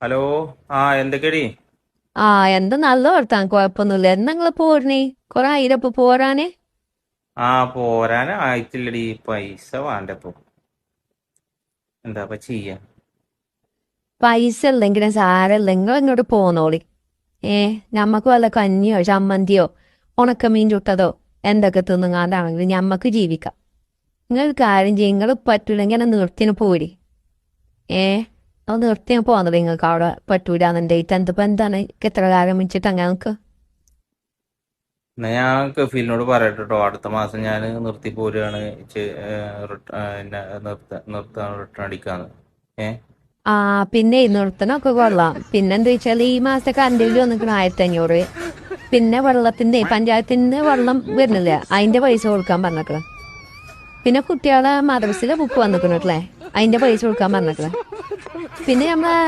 Hello. എന്തൊക്കെടി? ആ എന്താ നല്ല വർത്താൻ കുഴപ്പമൊന്നുമില്ല. എന്നാ നിങ്ങള് പോരണേ? കൊറേ ആയിരപ്പൊ പോരാന്. പോരാനായിട്ടില്ലടി, പൈസ വേണ്ടപ്പോ. എന്താ ചെയ്യാ? പൈസ ഇല്ലെങ്കിലും സാരല്ല, നിങ്ങൾ ഇങ്ങോട്ട് പോന്നോളി. ഞമ്മക്ക് വല്ല കഞ്ഞിയോ ചമ്മന്തിയോ ഉണക്കമീൻ ചുട്ടതോ എന്തൊക്കെ തിന്നുങ്ങാണ്ടാണെങ്കിലും ഞമ്മക്ക് ജീവിക്കാം. നിങ്ങൾ കാര്യം ചെയ്യും, നിങ്ങൾ പറ്റൂലെങ്കിൽ എന്നെ നിർത്തിന് പോരി. ഏ അത് നിർത്തിന് പോകുന്നത് നിങ്ങൾക്ക് അവിടെ പറ്റൂലെന്നുണ്ടെങ്കിൽ എന്തിപ്പോ എന്താണ് എത്ര കാലം വെച്ചിട്ട് അങ്ങനെ നിക്ക്. എന്നാ ഞാൻ കഫീലിനോട് പറയട്ടോ, അടുത്ത മാസം ഞാൻ നിർത്തി പോരുകയാണ്. നിർത്താൻ റിട്ടേൺ അടിക്കാന്ന്. ഏ ആ പിന്നെ നിർത്തണൊക്കെ കൊള്ളാം. പിന്നെന്താ വെച്ചാൽ ഈ മാസത്തെ കറണ്ട് ബില്ല് വന്നിക്കണ 1500. പിന്നെ വെള്ളത്തിന്റെ പഞ്ചായത്തിന് വെള്ളം വരുന്നില്ല, അതിന്റെ പൈസ കൊടുക്കാൻ പറഞ്ഞേക്കണേ. പിന്നെ കുട്ടികളെ മദ്രസിലെ ബുക്ക് വന്നിക്കണല്ലേ, അതിന്റെ പൈസ കൊടുക്കാൻ പറഞ്ഞേക്കണേ. പിന്നെ നമ്മളെ